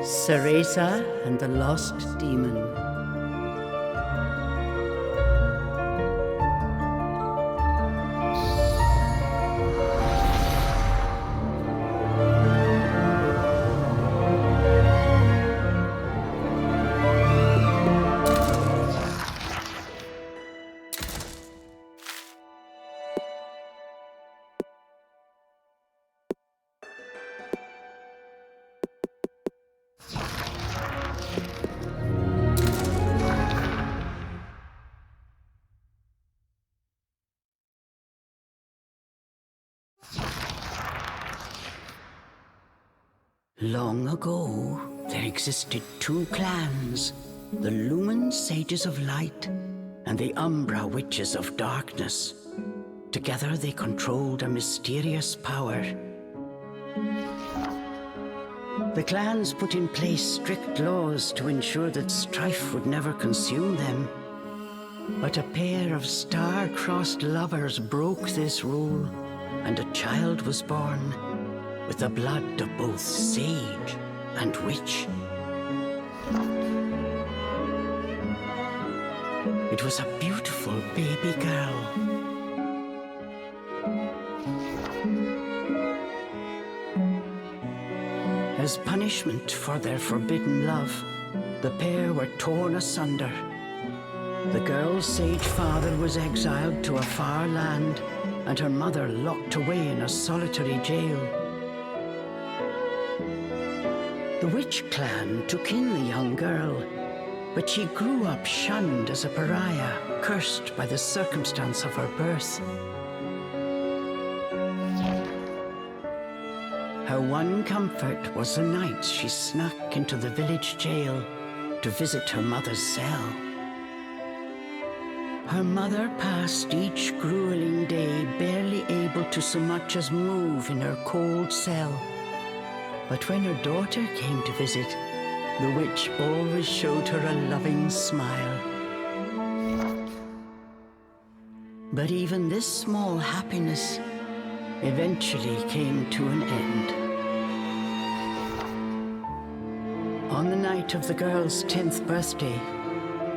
Cereza and the Lost Demon. Long ago, there existed two clans, the Lumen Sages of Light and the Umbra Witches of Darkness. Together they controlled a mysterious power. The clans put in place strict laws to ensure that strife would never consume them. But a pair of star-crossed lovers broke this rule, and a child was born with the blood of both sage and witch. It was a beautiful baby girl. As punishment for their forbidden love, the pair were torn asunder. The girl's sage father was exiled to a far land, and her mother locked away in a solitary jail. The witch clan took in the young girl, but she grew up shunned as a pariah, cursed by the circumstance of her birth. Her one comfort was the nights she snuck into the village jail to visit her mother's cell. Her mother passed each grueling day barely able to so much as move in her cold cell. But when her daughter came to visit, the witch always showed her a loving smile. But even this small happiness eventually came to an end. On the night of the girl's 10th birthday,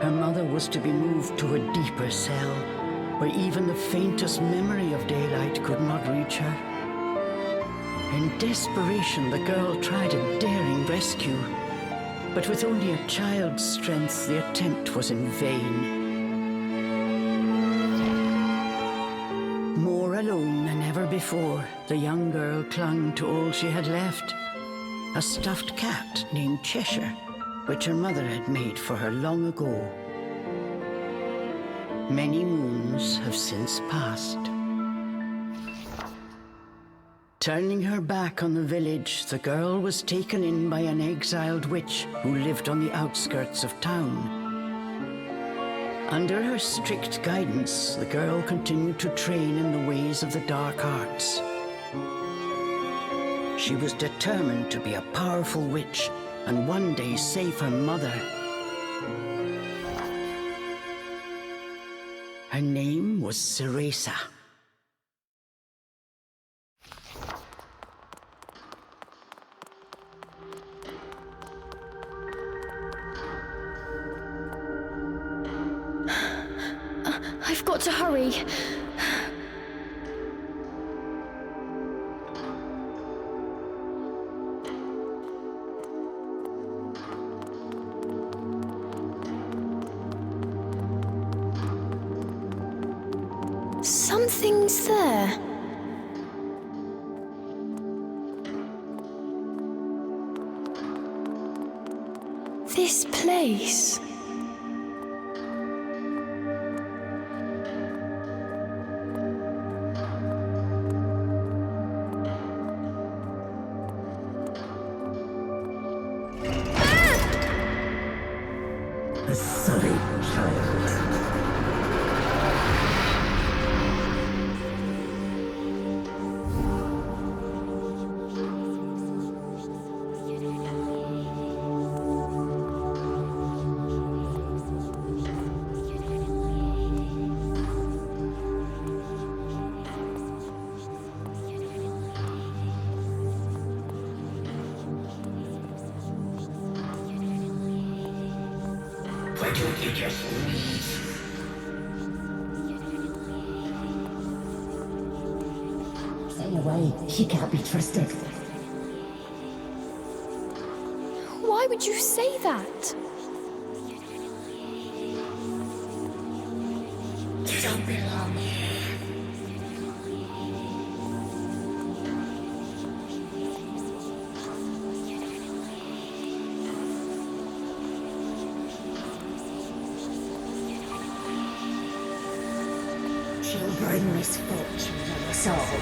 her mother was to be moved to a deeper cell, where even the faintest memory of daylight could not reach her. In desperation, the girl tried a daring rescue, but with only a child's strength, the attempt was in vain. More alone than ever before, the young girl clung to all she had left, a stuffed cat named Cheshire, which her mother had made for her long ago. Many moons have since passed. Turning her back on the village, the girl was taken in by an exiled witch who lived on the outskirts of town. Under her strict guidance, the girl continued to train in the ways of the dark arts. She was determined to be a powerful witch and one day save her mother. Her name was Cereza. I've got to hurry. Something's there. This place. A sorry child. Why don't you just leave? Stay away. She can't be trusted. Why would you say that? You don't belong here. She'll bring misfortune on us all.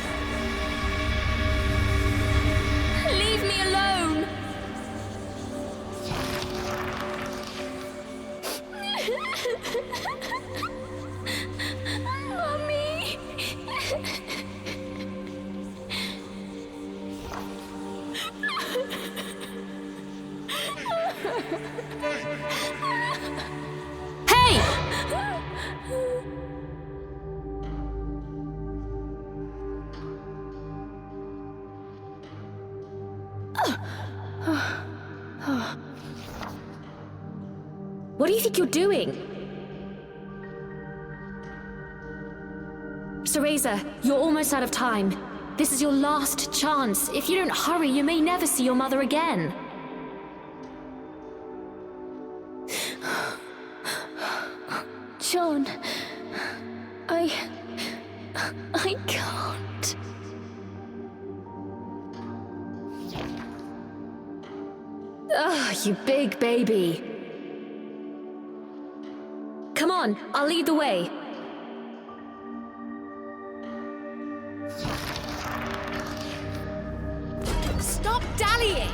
Leave me alone! Mummy! Hey! What do you think you're doing? Cereza, you're almost out of time. This is your last chance. If you don't hurry, you may never see your mother again. John, I can't. You big baby. Come on, I'll lead the way. Stop dallying!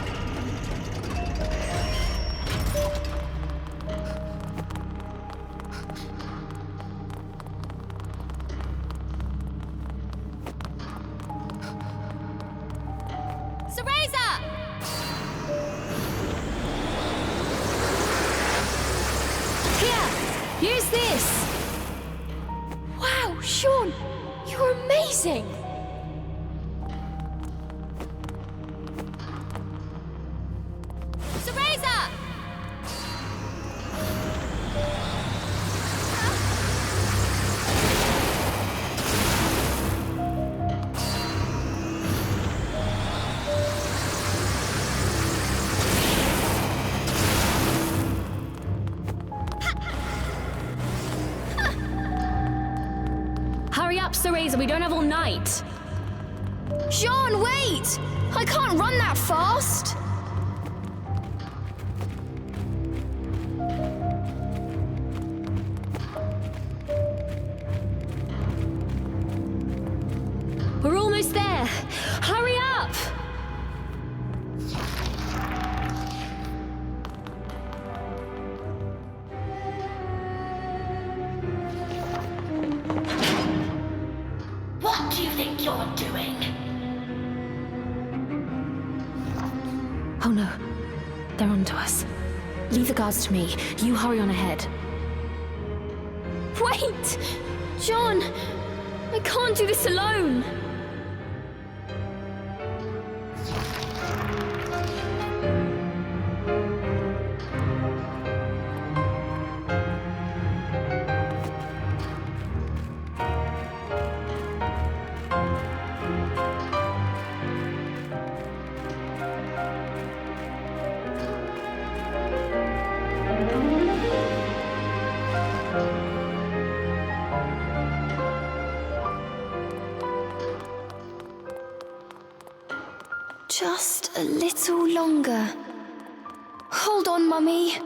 Cereza! Here, use this. Wow, Sean, you're amazing. Cereza! Hurry up, Cereza, we don't have all night. Jean, wait! I can't run that fast! We're almost there. Hurry up! What do you think you're doing? Oh no, they're onto us. Leave the guards to me. You hurry on ahead. Wait! John! I can't do this alone! Just a little longer. Hold on, Mummy.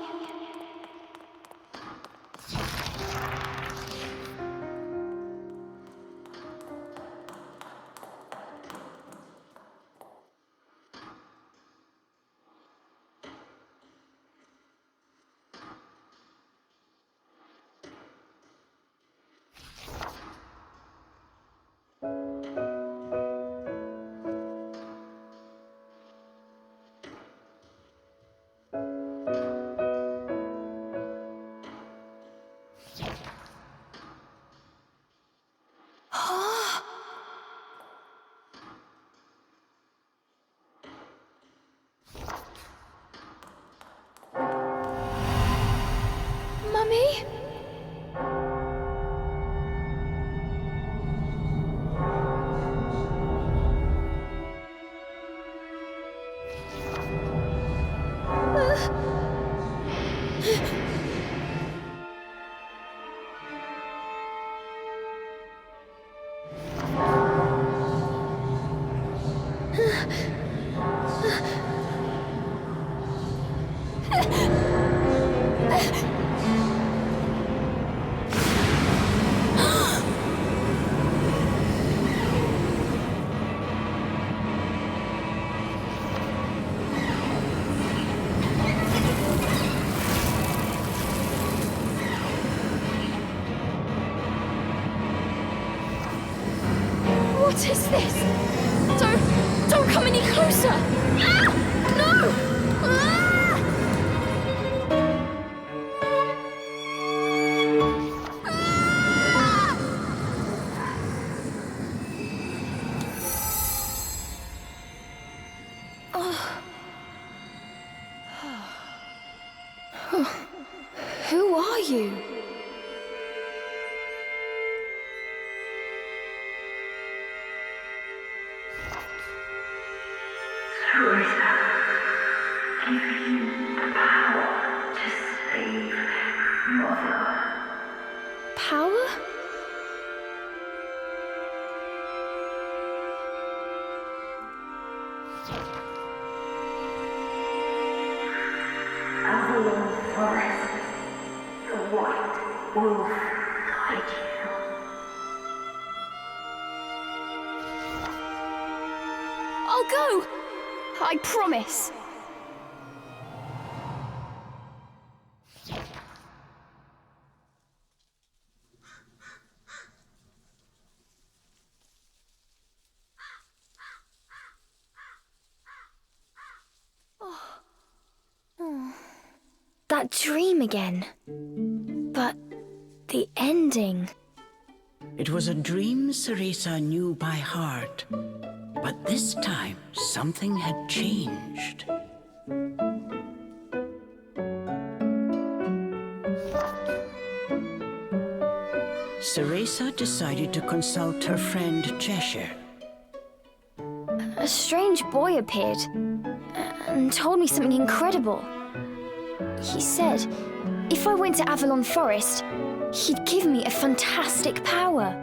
me? What is this? Don't come any closer! Ah! No! Ah! Ah! Who are you? Cereza, give you the power to save Mother. Power? Avalon Forest, the white wolf guide you. I'll go! I promise. That dream again. But the ending. It was a dream Cereza knew by heart, but this time something had changed. Cereza decided to consult her friend Cheshire. A strange boy appeared and told me something incredible. He said if I went to Avalon Forest, he'd give me a fantastic power.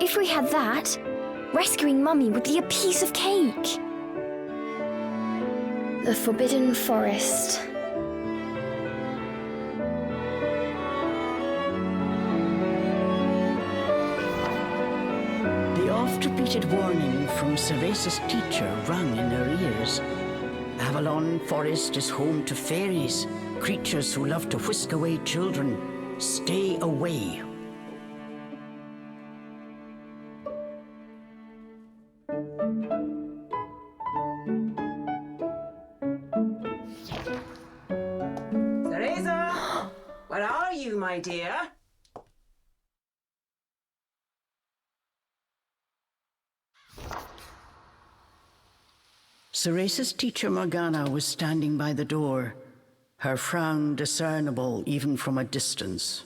If we had that, rescuing Mummy would be a piece of cake. The Forbidden Forest. The oft-repeated warning from Cereza's teacher rung in her ears. Avalon Forest is home to fairies, creatures who love to whisk away children. Stay away. Cereza! Where are you, my dear? Cereza's teacher Morgana was standing by the door, her frown discernible even from a distance.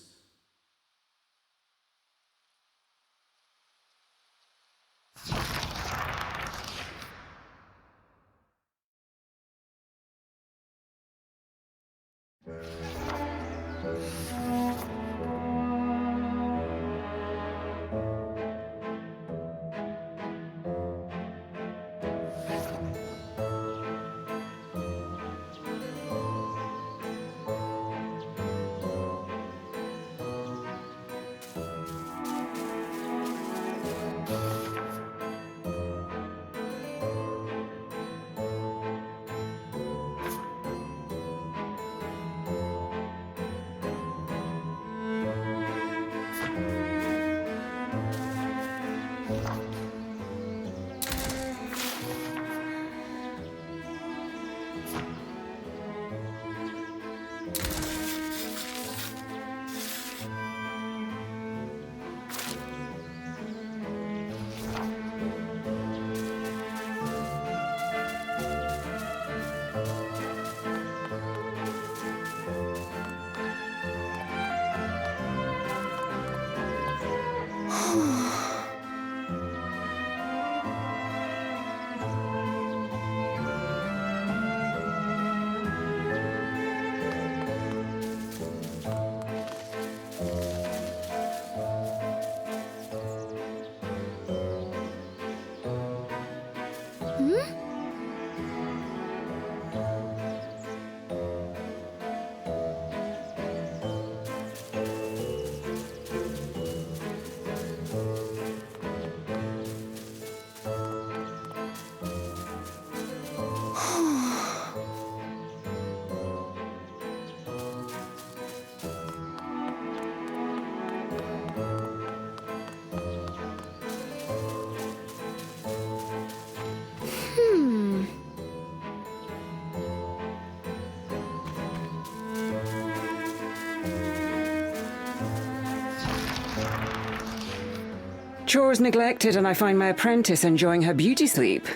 chores neglected and I find my apprentice enjoying her beauty sleep.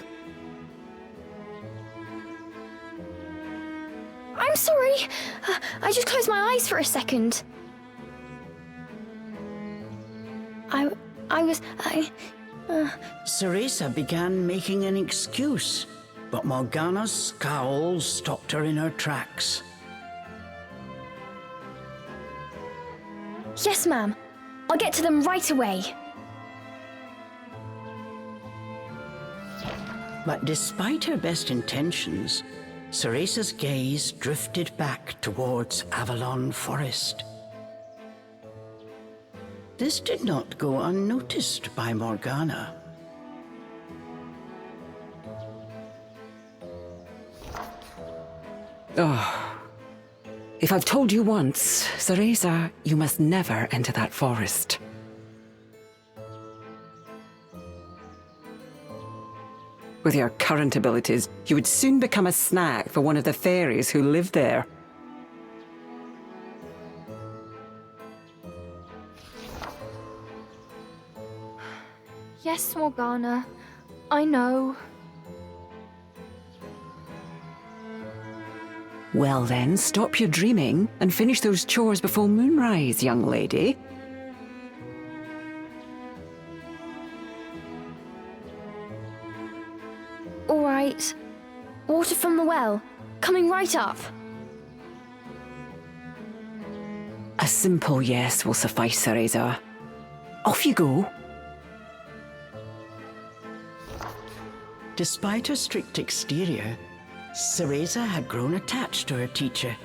I'm sorry. I just closed my eyes for a second. Cereza began making an excuse, but Morgana's scowl stopped her in her tracks. Yes, ma'am. I'll get to them right away. But despite her best intentions, Cereza's gaze drifted back towards Avalon Forest. This did not go unnoticed by Morgana. If I've told you once, Cereza, you must never enter that forest. With your current abilities, you would soon become a snack for one of the fairies who live there. Yes, Morgana. I know. Well then, stop your dreaming and finish those chores before moonrise, young lady. All right. Water from the well. Coming right up. A simple yes will suffice, Cereza. Off you go. Despite her strict exterior, Cereza had grown attached to her teacher.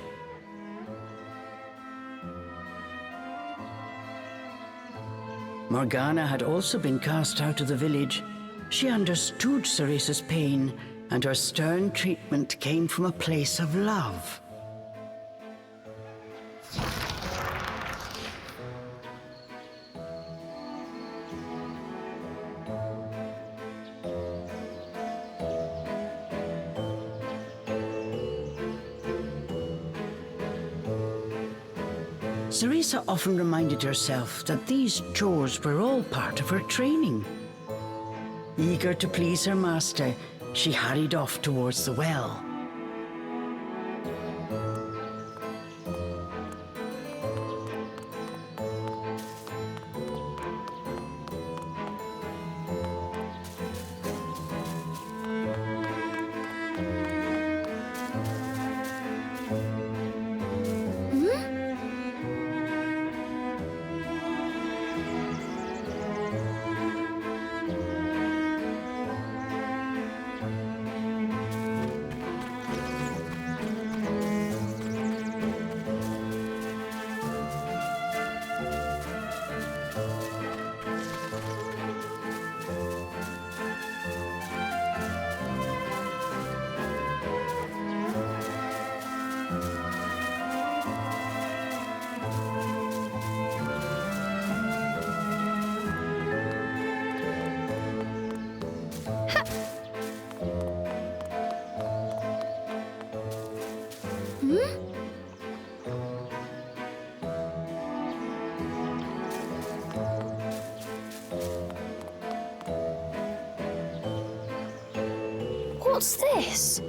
Morgana had also been cast out of the village. She understood Cereza's pain, and her stern treatment came from a place of love. Cereza often reminded herself that these chores were all part of her training. Eager to please her master, she hurried off towards the well. What's this?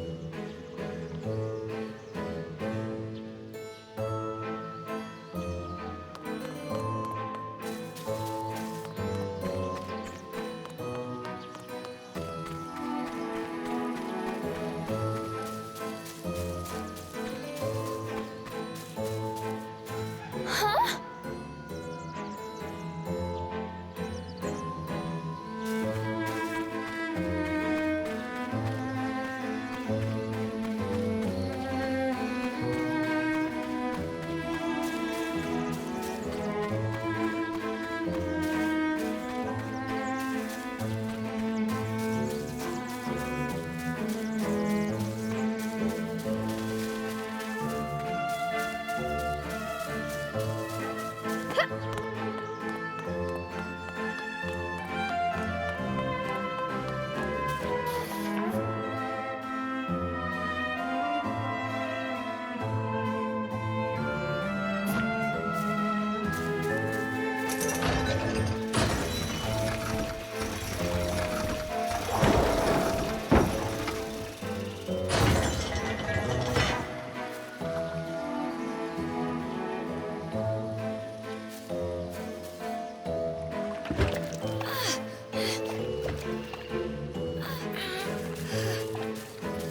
Huh?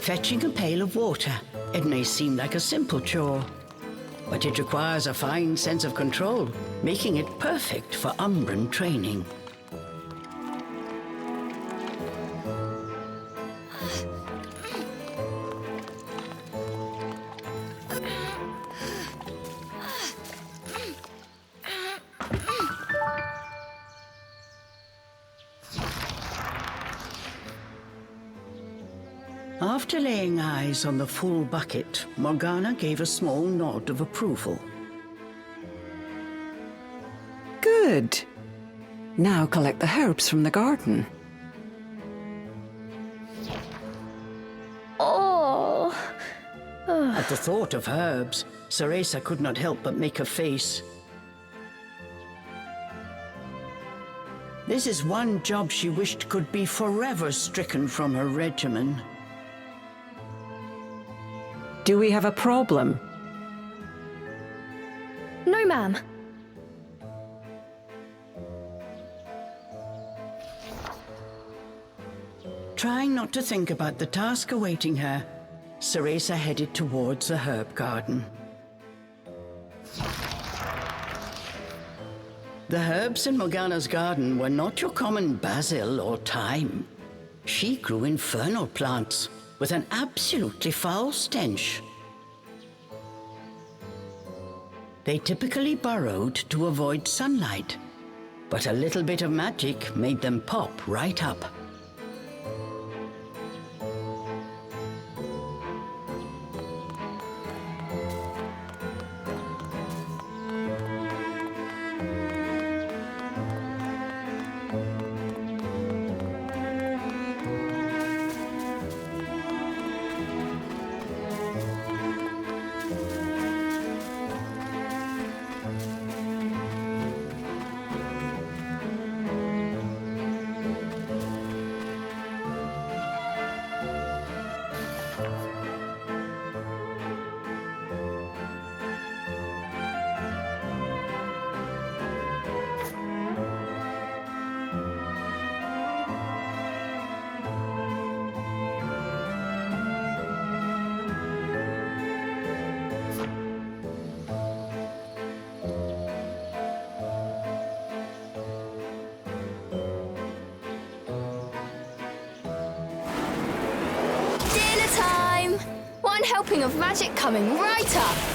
fetching a pail of water. It may seem like a simple chore, but it requires a fine sense of control, making it perfect for Umbran training. After laying eyes on the full bucket, Morgana gave a small nod of approval. Good. Now collect the herbs from the garden. Oh. At the thought of herbs, Cereza could not help but make a face. This is one job she wished could be forever stricken from her regimen. Do we have a problem? No, ma'am. Trying not to think about the task awaiting her, Cereza headed towards the herb garden. The herbs in Morgana's garden were not your common basil or thyme. She grew infernal plants with an absolutely foul stench. They typically burrowed to avoid sunlight, but a little bit of magic made them pop right up. Time! One helping of magic coming right up!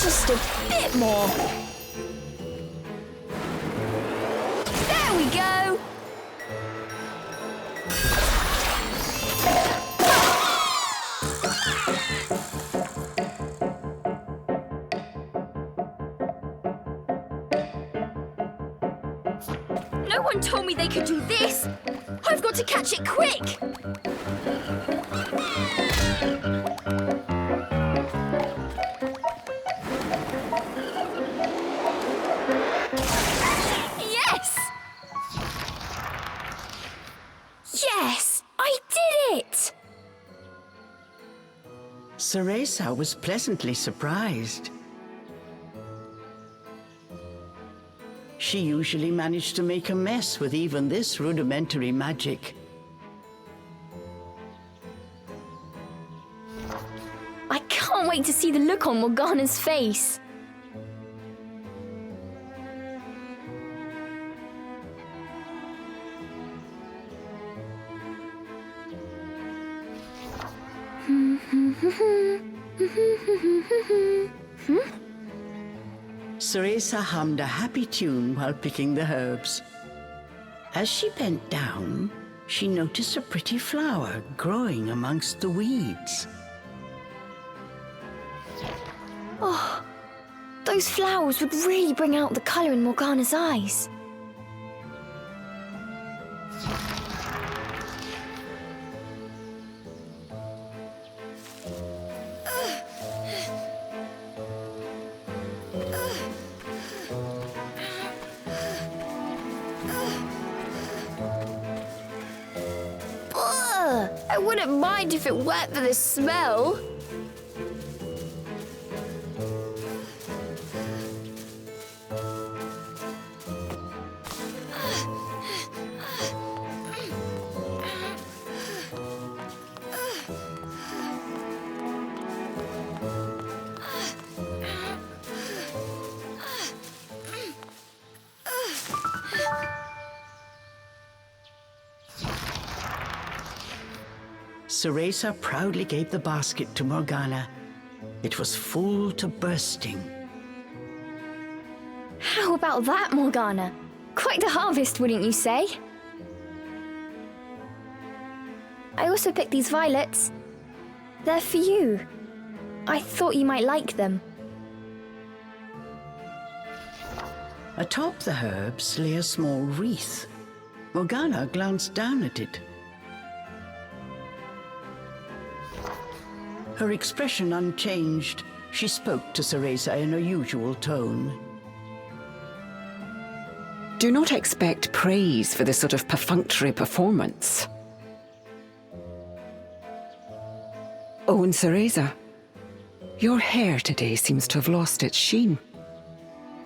Just a bit more. There we go. No one told me they could do this. I've got to catch it quick. Cereza was pleasantly surprised. She usually managed to make a mess with even this rudimentary magic. I can't wait to see the look on Morgana's face. Cereza hummed a happy tune while picking the herbs. As she bent down, she noticed a pretty flower growing amongst the weeds. Oh, those flowers would really bring out the colour in Morgana's eyes. I wouldn't mind if it weren't for the smell. Cereza proudly gave the basket to Morgana. It was full to bursting. How about that, Morgana? Quite the harvest, wouldn't you say? I also picked these violets. They're for you. I thought you might like them. Atop the herbs lay a small wreath. Morgana glanced down at it. Her expression unchanged, she spoke to Cereza in her usual tone. Do not expect praise for this sort of perfunctory performance. Oh, and Cereza, your hair today seems to have lost its sheen.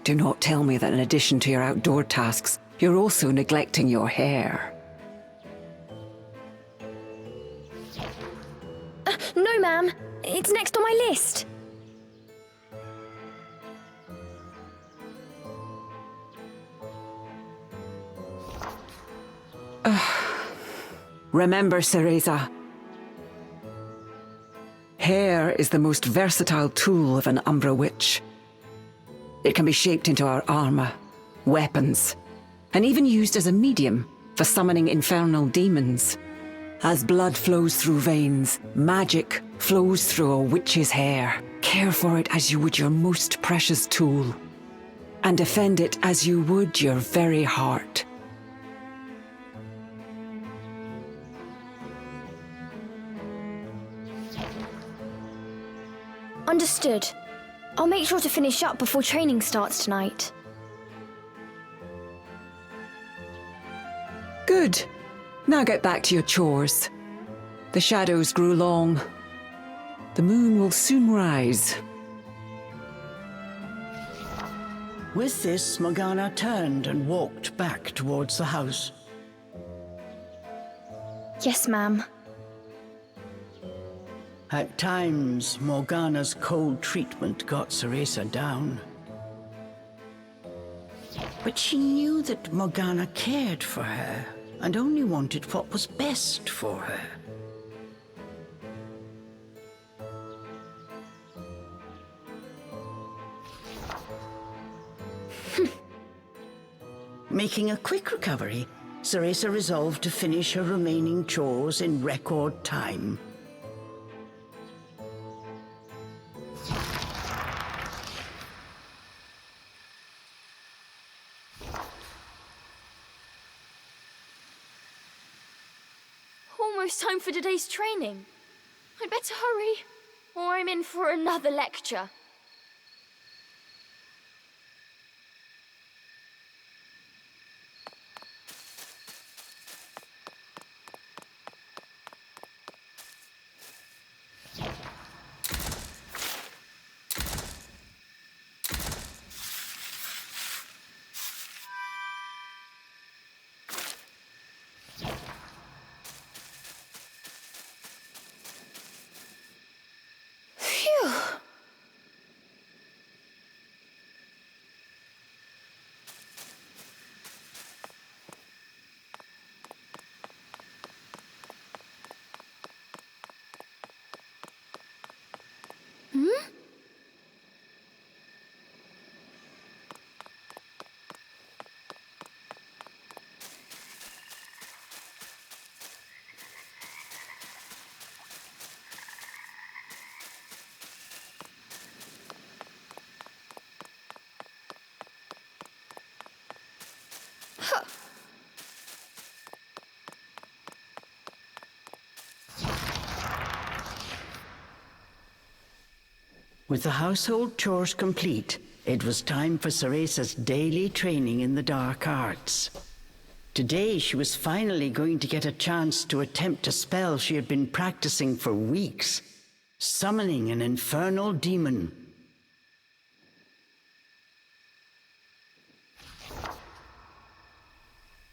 Do not tell me that in addition to your outdoor tasks, you're also neglecting your hair. No, ma'am. It's next on my list. Remember, Cereza, hair is the most versatile tool of an Umbra witch. It can be shaped into our armor, weapons, and even used as a medium for summoning infernal demons. As blood flows through veins, magic flows through a witch's hair. Care for it as you would your most precious tool, and defend it as you would your very heart. Understood. I'll make sure to finish up before training starts tonight. Good. Now get back to your chores. The shadows grew long. The moon will soon rise. With this, Morgana turned and walked back towards the house. Yes, ma'am. At times, Morgana's cold treatment got Cereza down. But she knew that Morgana cared for her and only wanted what was best for her. Making a quick recovery, Cereza resolved to finish her remaining chores in record time. Almost time for today's training. I'd better hurry, or I'm in for another lecture. With the household chores complete, it was time for Cereza's daily training in the dark arts. Today, she was finally going to get a chance to attempt a spell she had been practicing for weeks, summoning an infernal demon.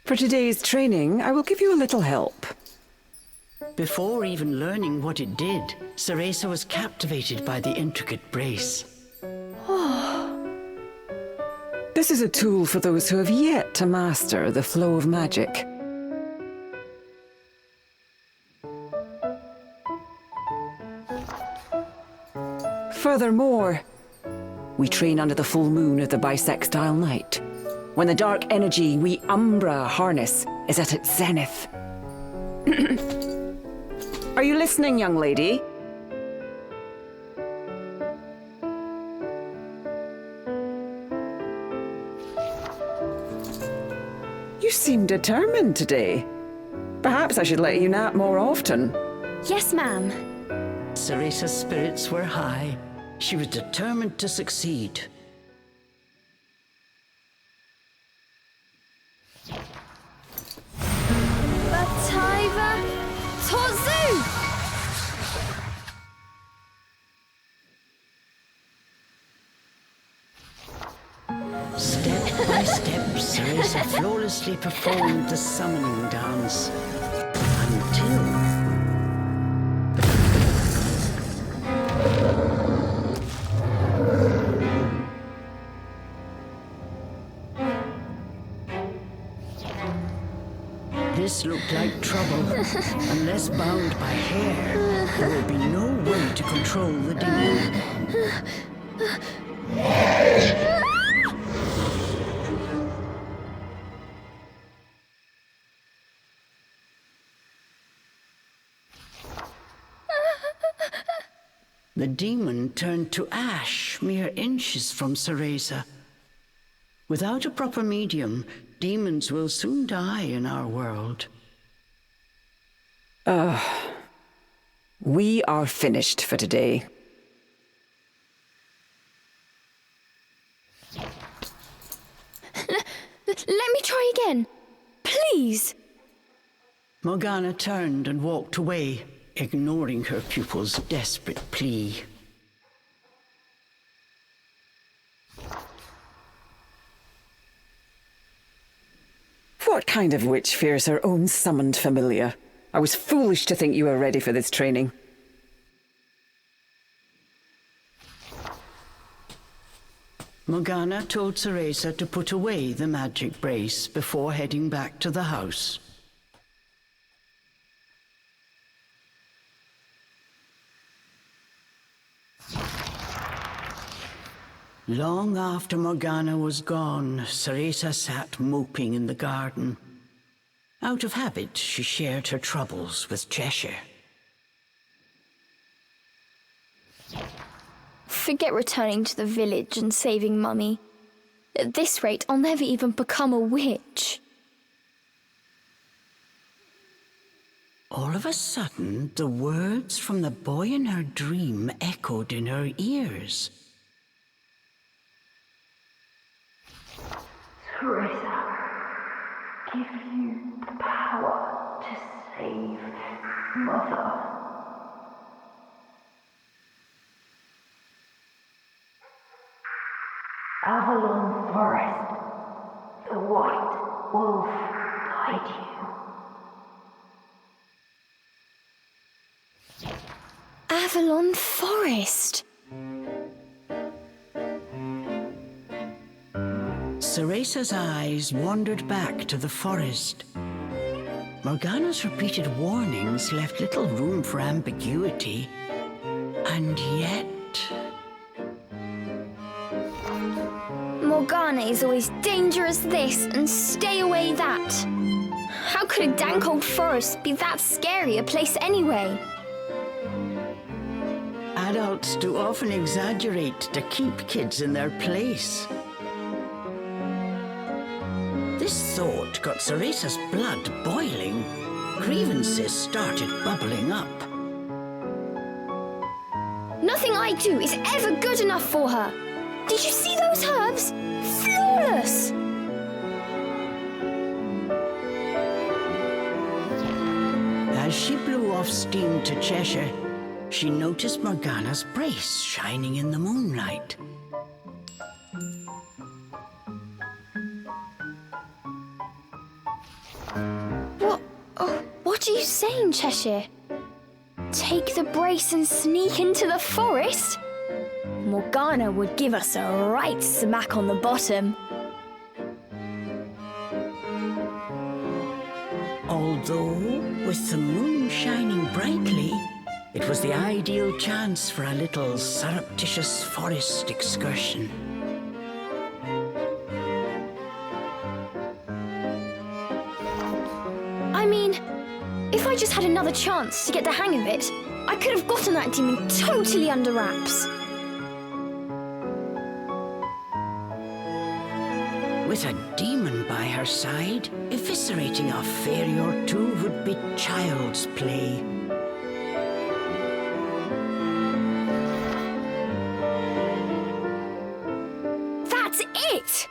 For today's training, I will give you a little help. Before even learning what it did, Cereza was captivated by the intricate brace. This is a tool for those who have yet to master the flow of magic. Furthermore, we train under the full moon of the bisextile night, when the dark energy we Umbra harness is at its zenith. Are you listening, young lady? You seem determined today. Perhaps I should let you nap more often. Yes, ma'am. Cereza's spirits were high. She was determined to succeed. Bataiva Tozu! Step by step, Cereza flawlessly performed the summoning dance. Until... This looked like trouble. Unless bound by hair, there would be no way to control the demon. The demon turned to ash mere inches from Cereza. Without a proper medium, demons will soon die in our world. We are finished for today. Let me try again. Please. Morgana turned and walked away, ignoring her pupil's desperate plea. What kind of witch fears her own summoned familiar? I was foolish to think you were ready for this training. Morgana told Cereza to put away the magic brace before heading back to the house. Long after Morgana was gone, Cereza sat moping in the garden. Out of habit, she shared her troubles with Cheshire. Forget returning to the village and saving Mummy. At this rate, I'll never even become a witch. All of a sudden, the words from the boy in her dream echoed in her ears. Cereza, give you the power to save Mother. Avalon Forest, the White Wolf guide you. Avalon Forest. Cereza's eyes wandered back to the forest. Morgana's repeated warnings left little room for ambiguity. And yet... Morgana is always danger as this and stay away that. How could a dank old forest be that scary a place anyway? Adults do often exaggerate to keep kids in their place. This thought got Cereza's blood boiling. Grievances started bubbling up. Nothing I do is ever good enough for her. Did you see those herbs? Flawless! As she blew off steam to Cheshire, she noticed Morgana's brace shining in the moonlight. What are you saying, Cheshire? Take the brace and sneak into the forest? Morgana would give us a right smack on the bottom. Although, with the moon shining brightly, it was the ideal chance for a little surreptitious forest excursion. I mean, if I just had another chance to get the hang of it, I could have gotten that demon totally under wraps. With a demon by her side, eviscerating a fairy or two would be child's play. That's it!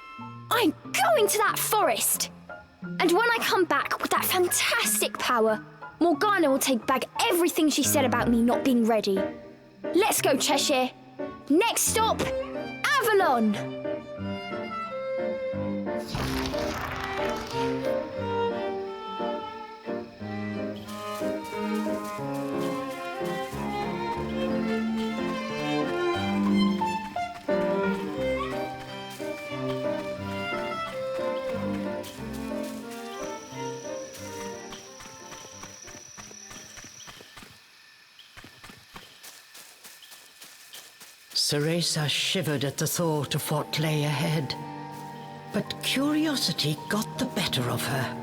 I'm going to that forest! And when I come back with that fantastic power, Morgana will take back everything she said about me not being ready. Let's go, Cheshire. Next stop, Avalon! Cereza shivered at the thought of what lay ahead, but curiosity got the better of her.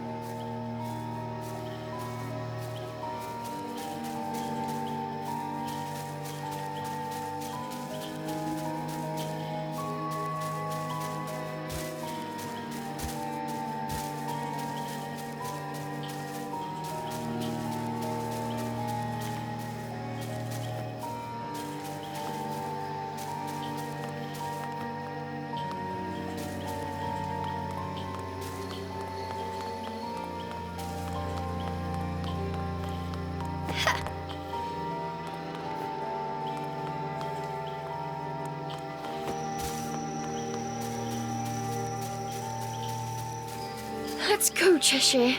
Let's go, Cheshire.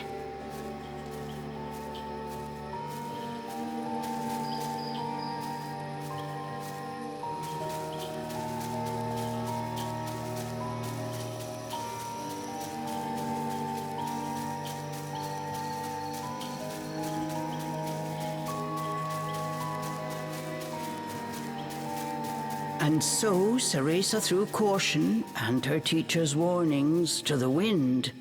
And so Cereza threw caution and her teacher's warnings to the wind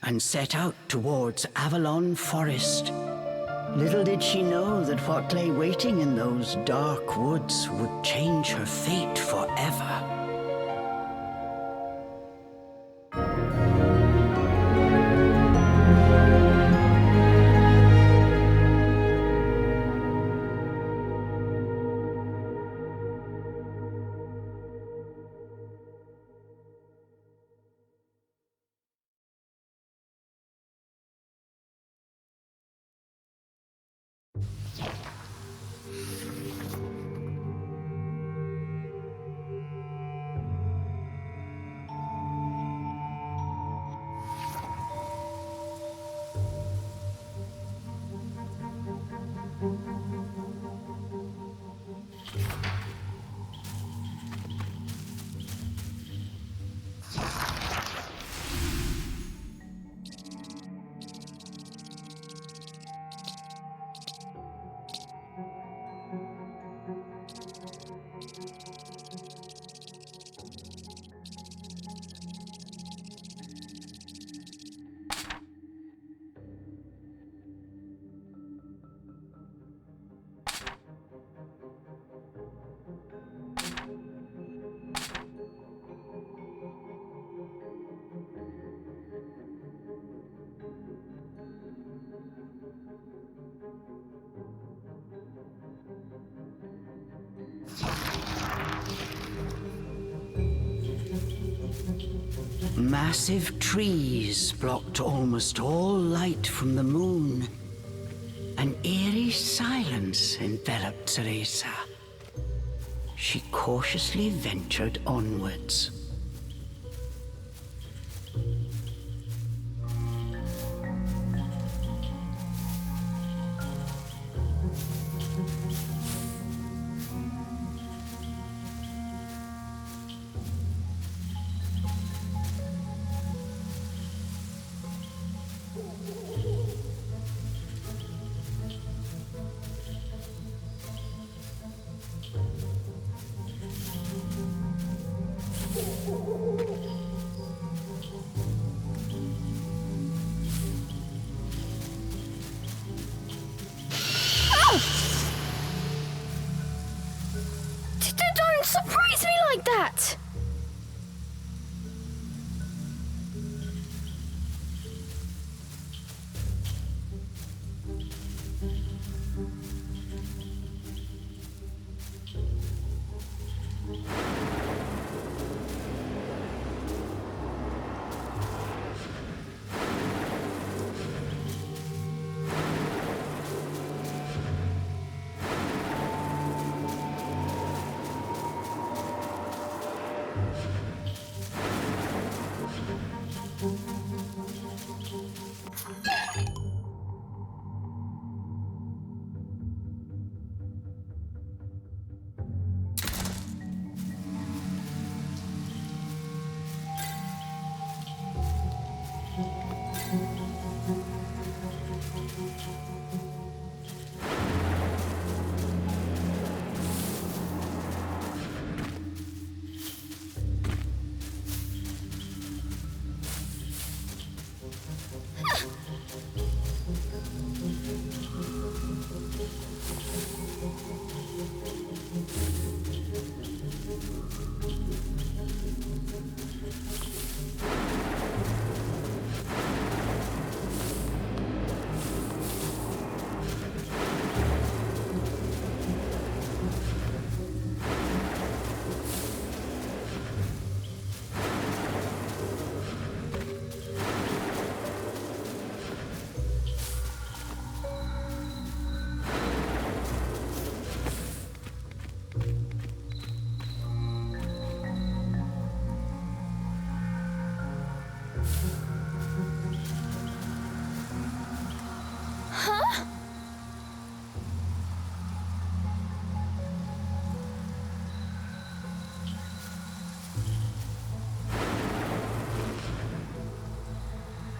and set out towards Avalon Forest. Little did she know that what lay waiting in those dark woods would change her fate forever. Massive trees blocked almost all light from the moon. An eerie silence enveloped Cereza. She cautiously ventured onwards. Don't surprise me like that!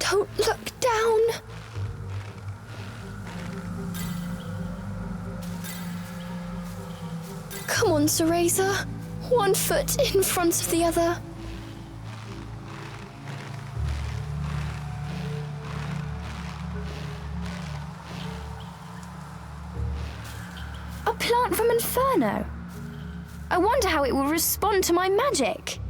Don't look down. Come on, Cereza. One foot in front of the other. A plant from Inferno. I wonder how it will respond to my magic.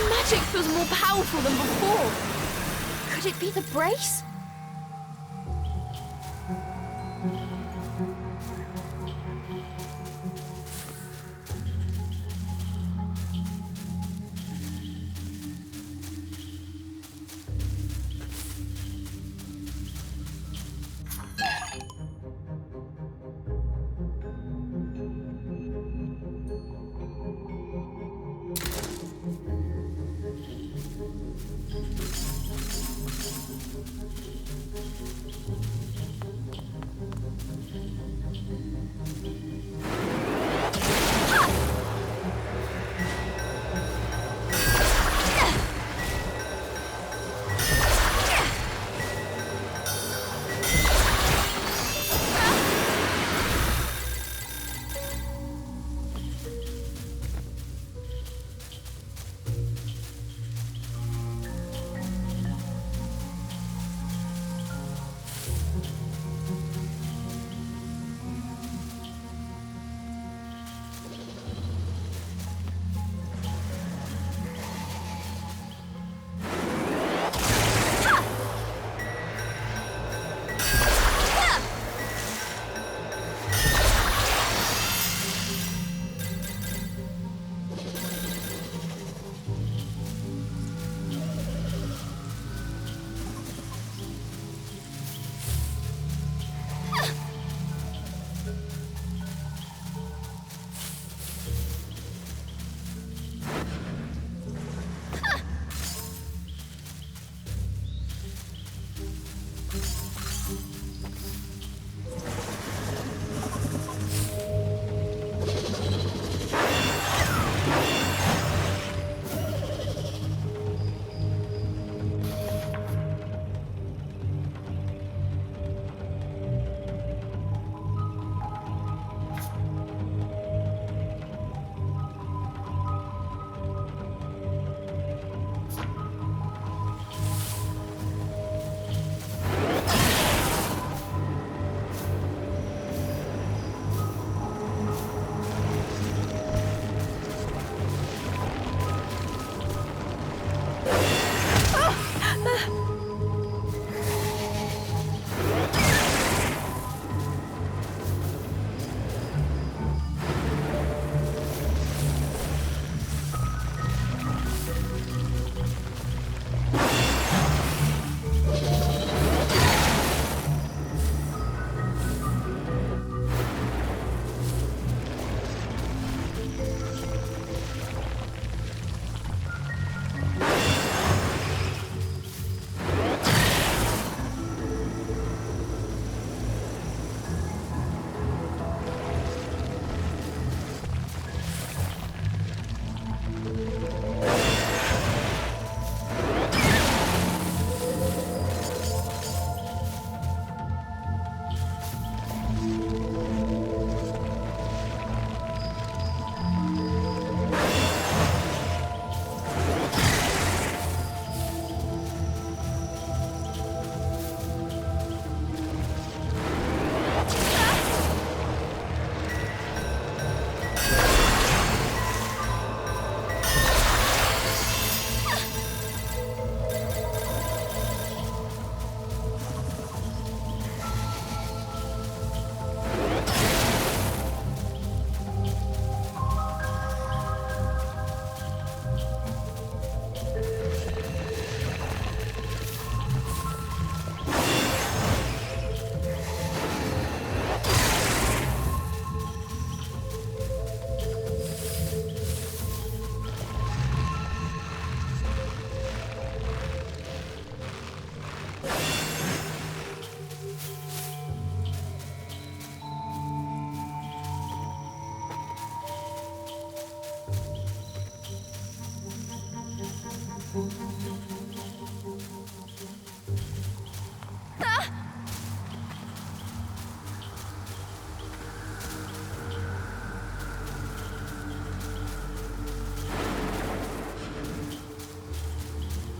Magic feels more powerful than before. Could it be the brace?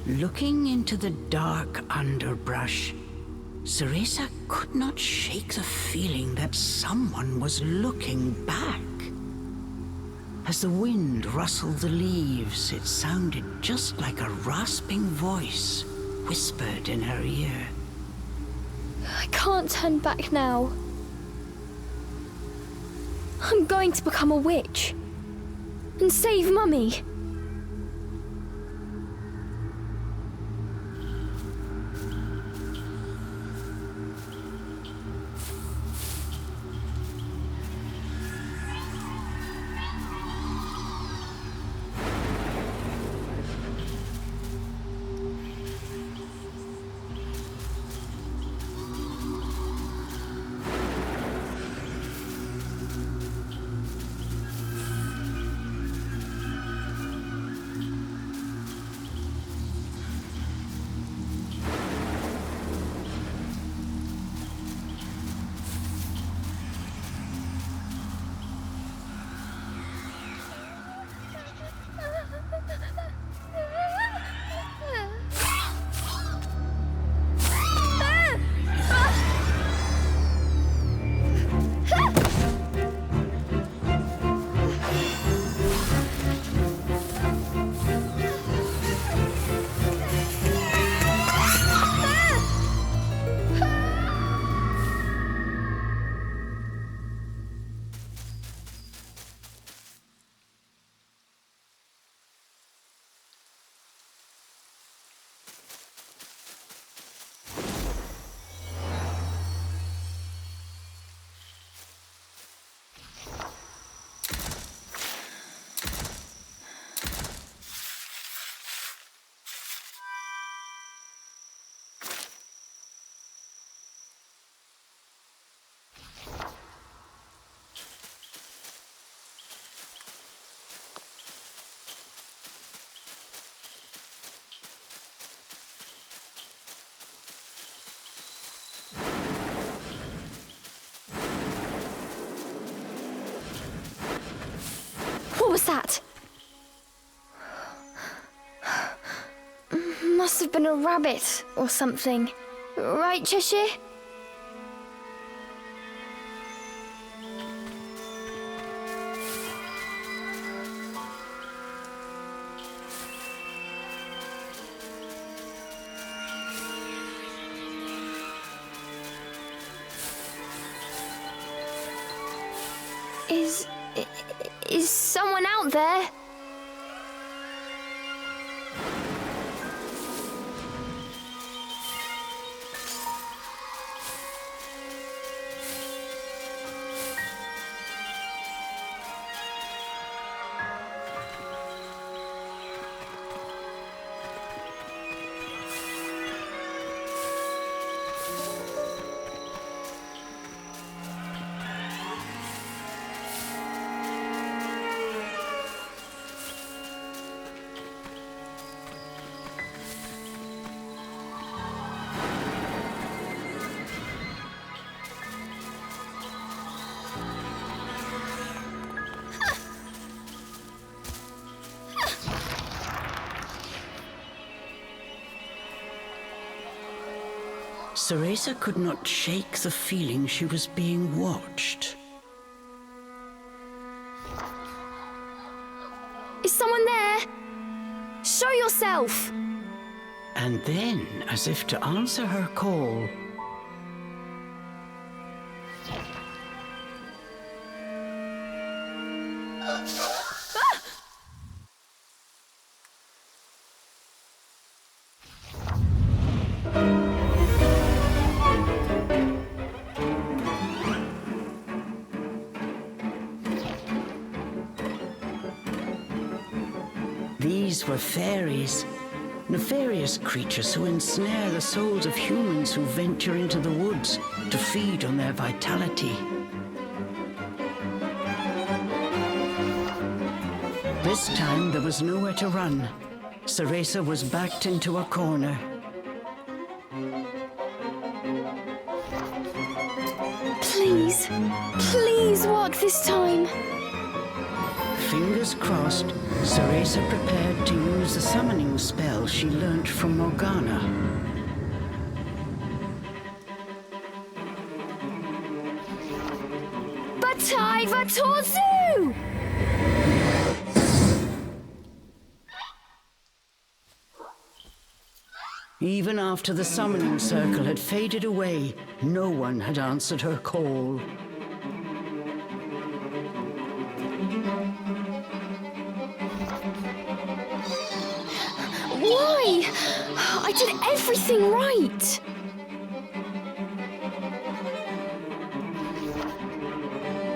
Looking into the dark underbrush, Cereza could not shake the feeling that someone was looking back. As the wind rustled the leaves, it sounded just like a rasping voice whispered in her ear. I can't turn back now. I'm going to become a witch and save Mummy. What was that? Must have been a rabbit or something. Right, Cheshire? Is someone out there? Cereza could not shake the feeling she was being watched. Is someone there? Show yourself! And then, as if to answer her call, these were fairies, nefarious creatures who ensnare the souls of humans who venture into the woods to feed on their vitality. This time there was nowhere to run. Cereza was backed into a corner. Please, please work this time. Fingers crossed, Cereza prepared to use the summoning spell she learnt from Morgana. Batai Vatorzu! Even after the summoning circle had faded away, no one had answered her call. Why? I did everything right.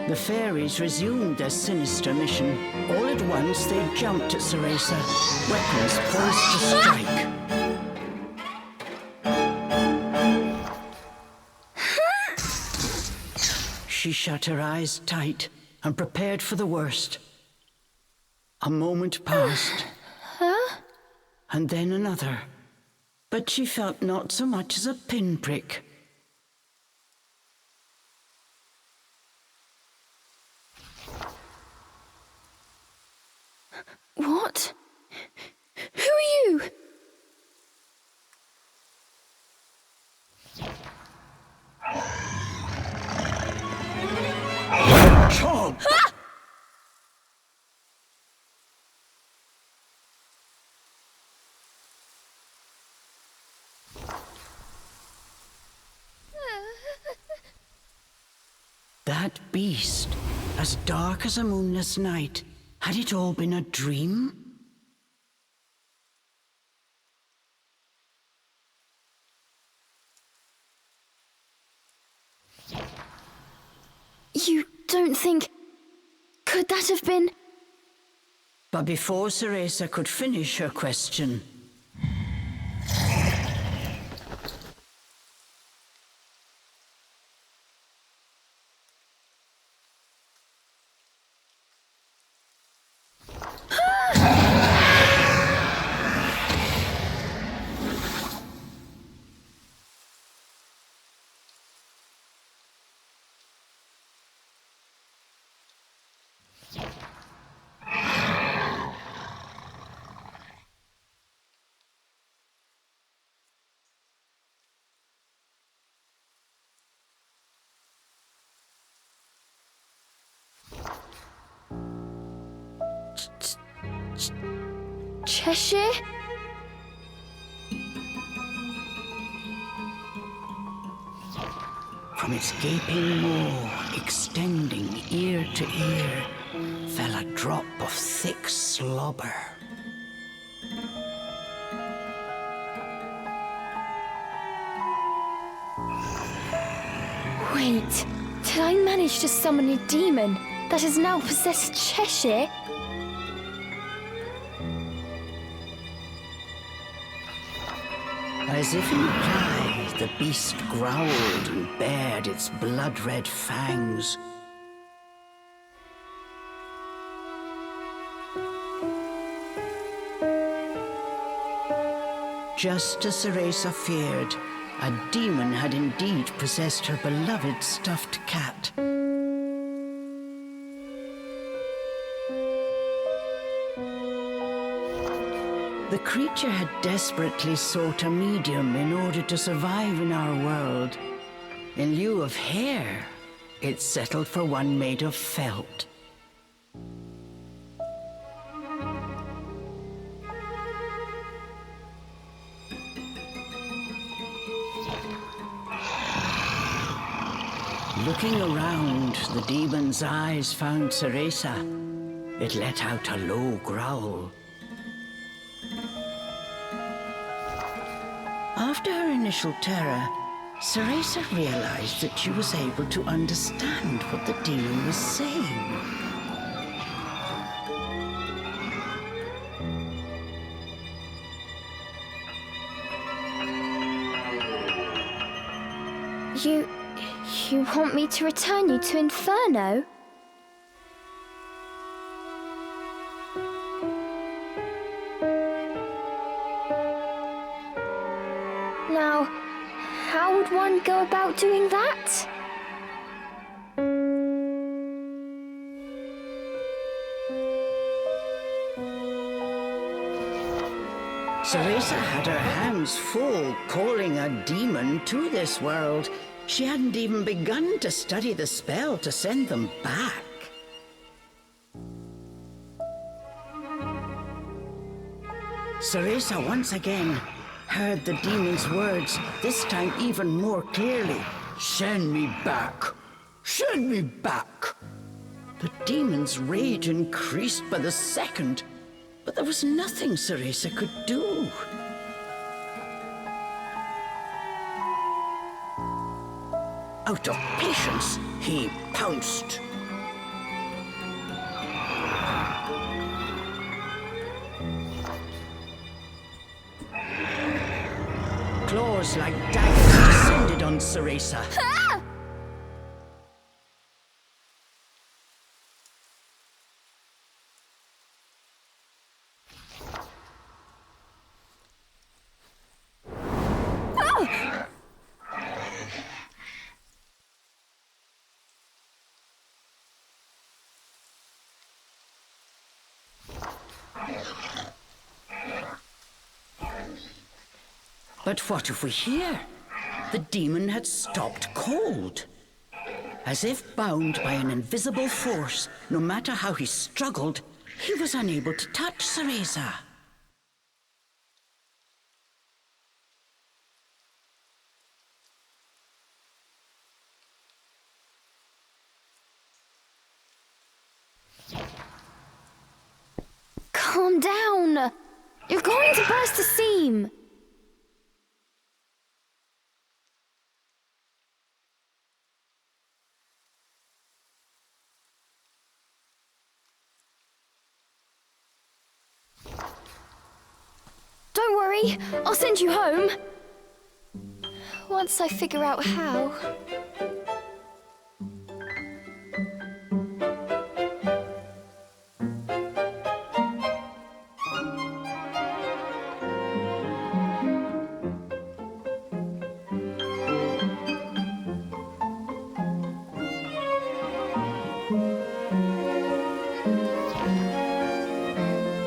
The fairies resumed their sinister mission. All at once, they jumped at Cereza, weapons poised to strike. She shut her eyes tight and prepared for the worst. A moment passed, and then another, but she felt not so much as a pinprick. What? Who are you? Chomp! That beast, as dark as a moonless night, had it all been a dream? You don't think... Could that have been... But before Cereza could finish her question, Cheshire? from its gaping maw, extending ear to ear, fell a drop of thick slobber. Wait, did I manage to summon a demon that has now possessed Cheshire? As if in reply, the beast growled and bared its blood-red fangs. Just as Cereza feared, a demon had indeed possessed her beloved stuffed cat. The creature had desperately sought a medium in order to survive in our world. In lieu of hair, it settled for one made of felt. Looking around, the demon's eyes found Cereza. It let out a low growl. After her initial terror, Cereza realized that she was able to understand what the demon was saying. You want me to return you to Inferno? would one go about doing that? Cereza had her hands full calling a demon to this world. She hadn't even begun to study the spell to send them back. Cereza once again heard the demon's words, this time even more clearly. Send me back! Send me back! The demon's rage increased by the second, but there was nothing Cereza could do. Out of patience, he pounced. Claws like daggers descended on Cereza. But what if we hear? The demon had stopped cold. As if bound by an invisible force, no matter how he struggled, he was unable to touch Cereza. Calm down. You're going to burst a seam. Don't worry, I'll send you home. Once I figure out how.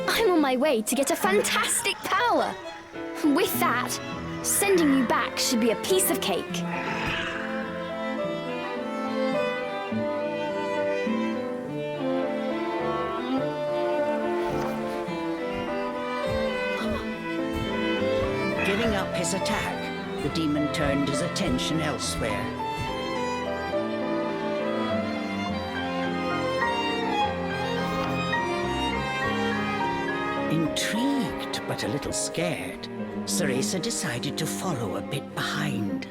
I'm on my way to get a fantastic power. With that, sending you back should be a piece of cake. Giving up his attack, the demon turned his attention elsewhere. Intrigued but a little scared, Cereza decided to follow a bit behind.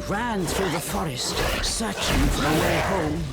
Ran through the forest, searching for a way home.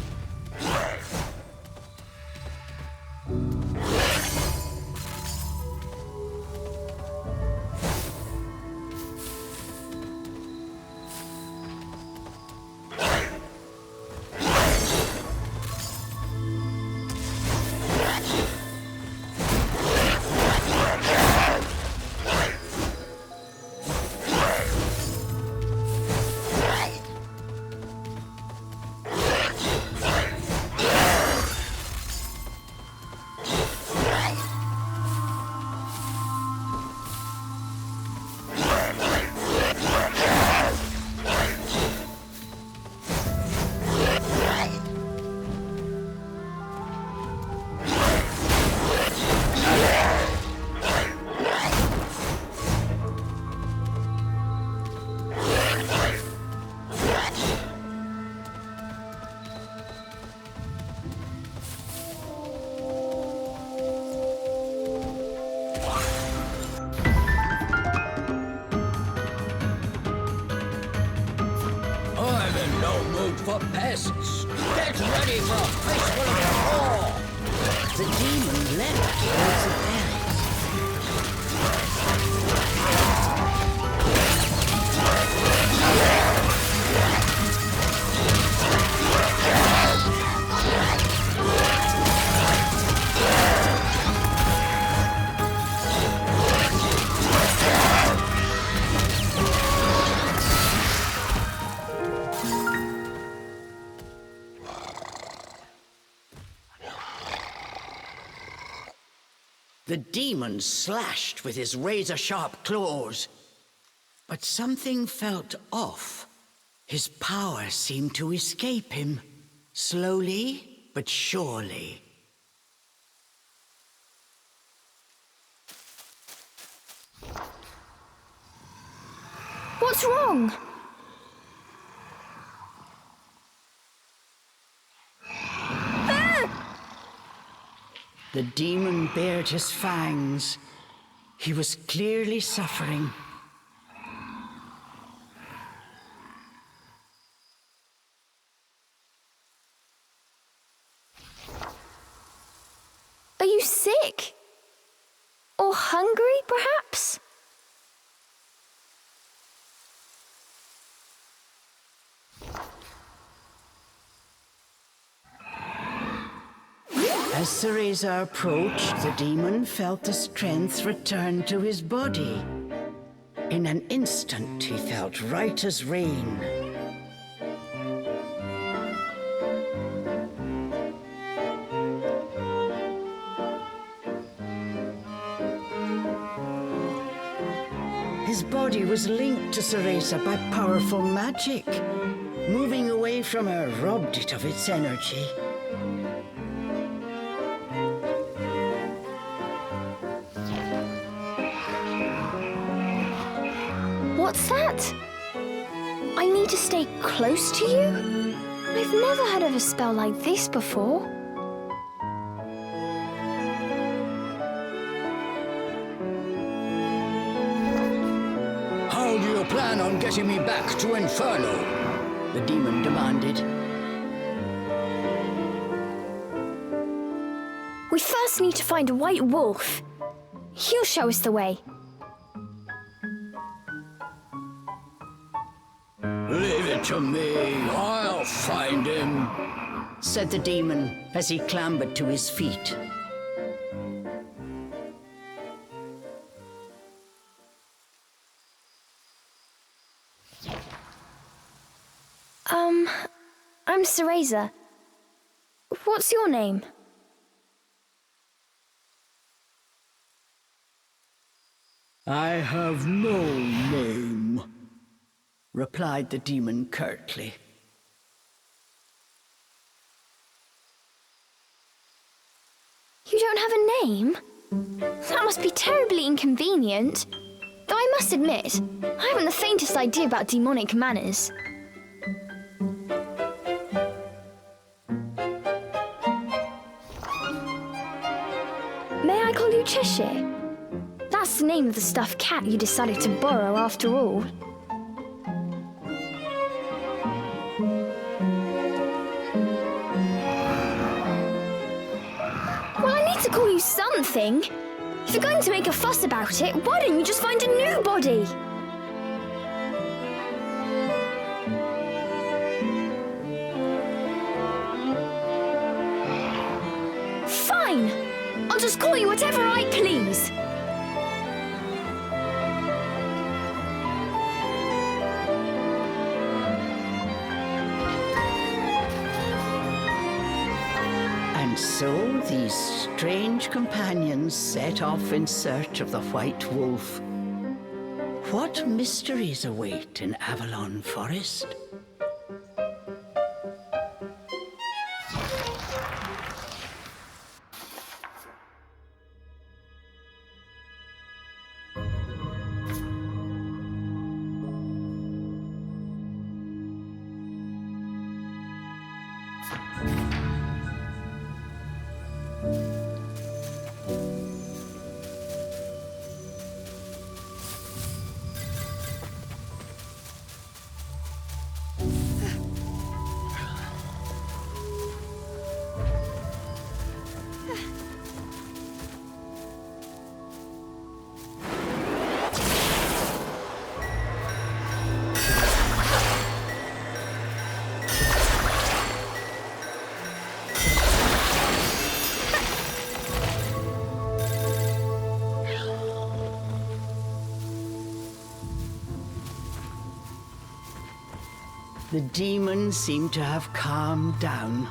guests! Get ready for a fistful of war! The demon leapt towards the berries. The demon slashed with his razor-sharp claws. But something felt off. His power seemed to escape him, slowly but surely. What's wrong? The demon bared his fangs. He was clearly suffering. Are you sick? Or hungry, perhaps? As Cereza approached, the demon felt the strength return to his body. In an instant, he felt right as rain. His body was linked to Cereza by powerful magic. Moving away from her robbed it of its energy. What's that? I need to stay close to you? I've never heard of a spell like this before. How do you plan on getting me back to Inferno? The demon demanded. We first need to find a white wolf. He'll show us the way. Leave it to me. I'll find him. Said the demon as he clambered to his feet. I'm Cereza. What's your name? I have no name, replied the demon curtly. You don't have a name? That must be terribly inconvenient. Though I must admit, I haven't the faintest idea about demonic manners. May I call you Cheshire? That's the name of the stuffed cat you decided to borrow after all. Well, I need to call you something. If you're going to make a fuss about it, why don't you just find a new body? Fine! I'll just call you whatever I please. And so these strange companions set off in search of the White Wolf. What mysteries await in Avalon Forest? The demon seemed to have calmed down.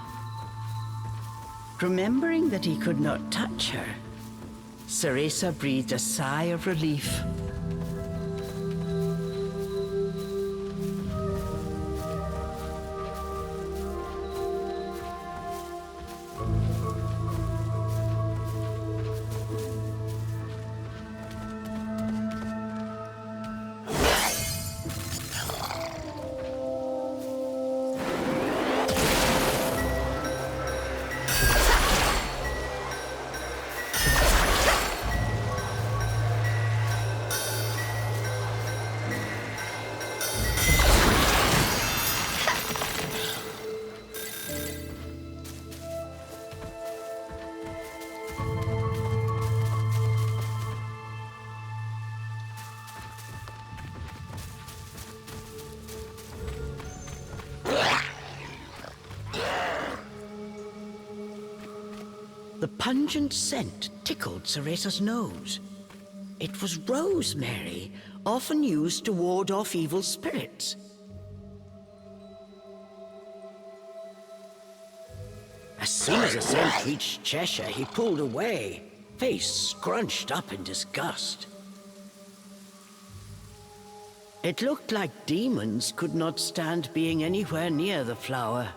Remembering that he could not touch her, Cereza breathed a sigh of relief. The pungent scent tickled Cereza's nose. It was rosemary, often used to ward off evil spirits. As soon as the scent reached Cheshire, he pulled away, face scrunched up in disgust. It looked like demons could not stand being anywhere near the flower.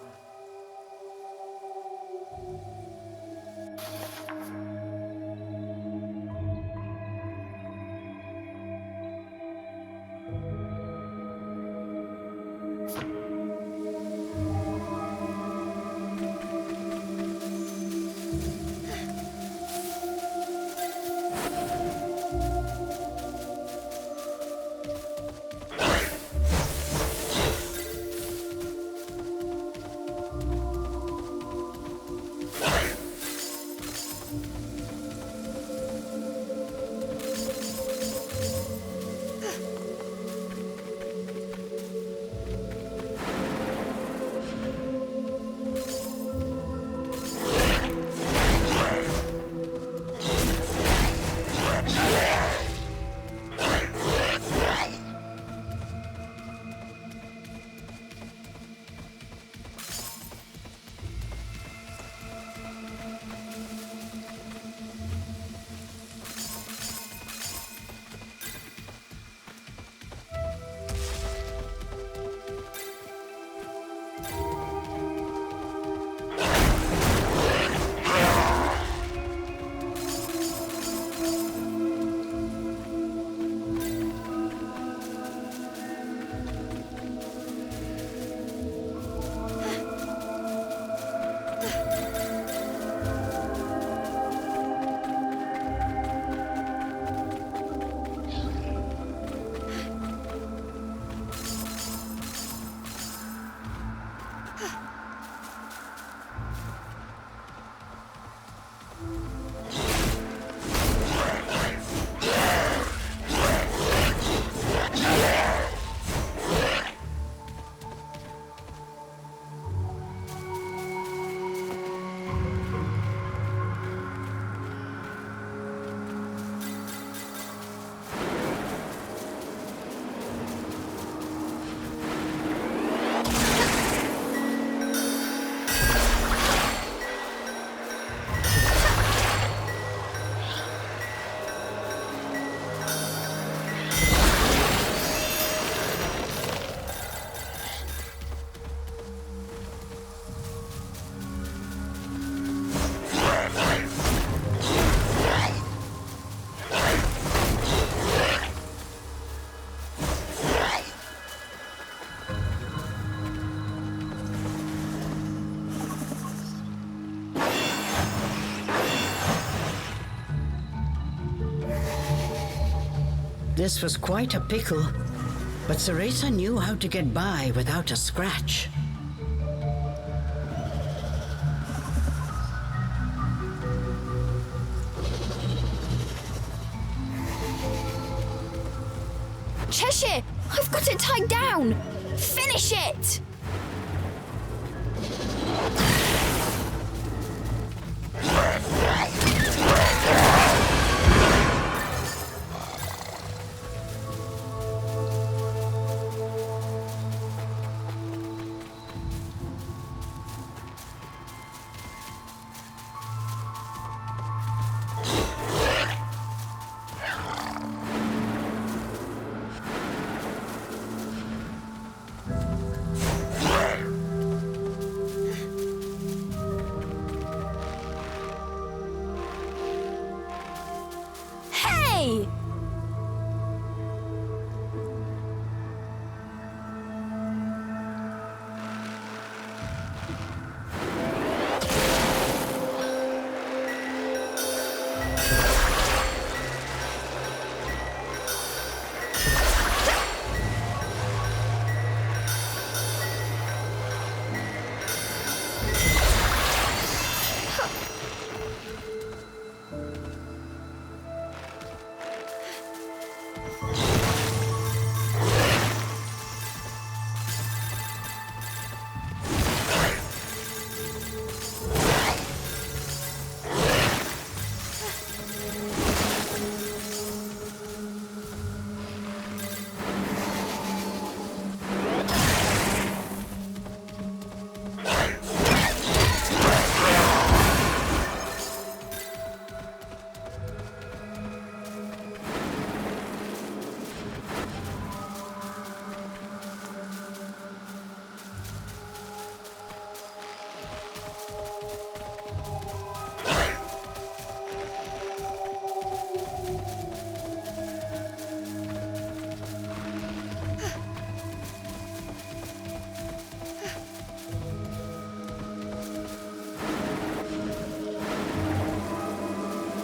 This was quite a pickle, but Cereza knew how to get by without a scratch. Cheshire! I've got it tied down! Finish it!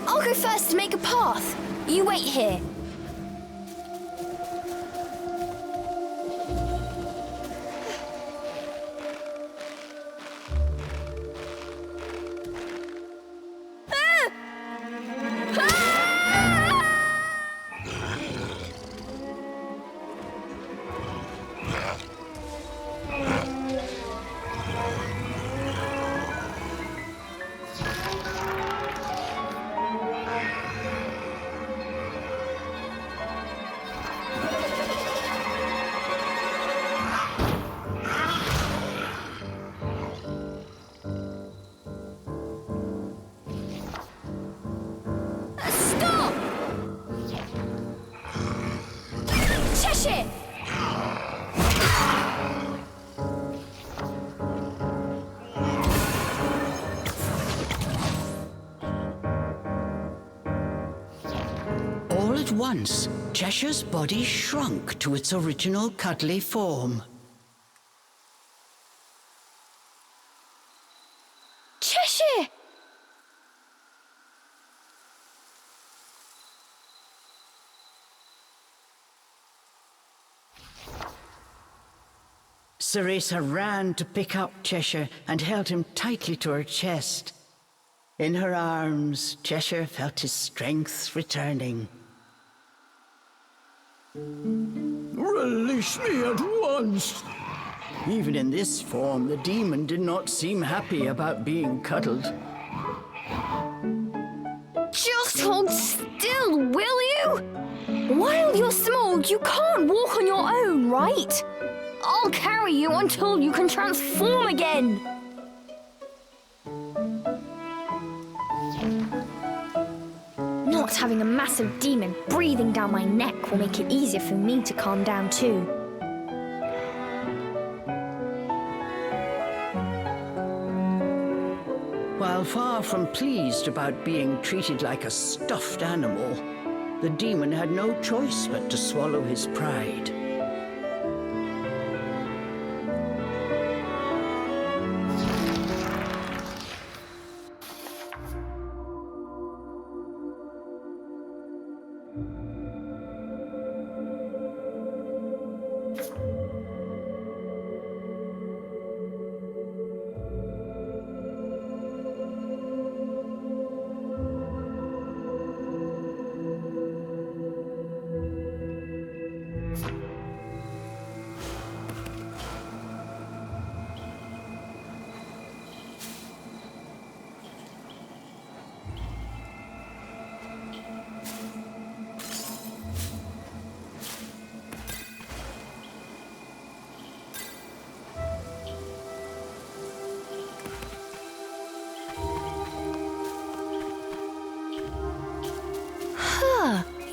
I'll go first to make a path. You wait here. Stop! Cheshire! All at once, Cheshire's body shrunk to its original cuddly form. Cheshire! Cereza ran to pick up Cheshire and held him tightly to her chest. In her arms, Cheshire felt his strength returning. Release me at once! Even in this form, the demon did not seem happy about being cuddled. Just hold still, will you? While you're small, you can't walk on your own, right? I'll carry you until you can transform again. Not having a massive demon breathing down my neck will make it easier for me to calm down too. While far from pleased about being treated like a stuffed animal, the demon had no choice but to swallow his pride.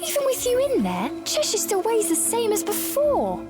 Even with you in there, Cheshire still weighs the same as before.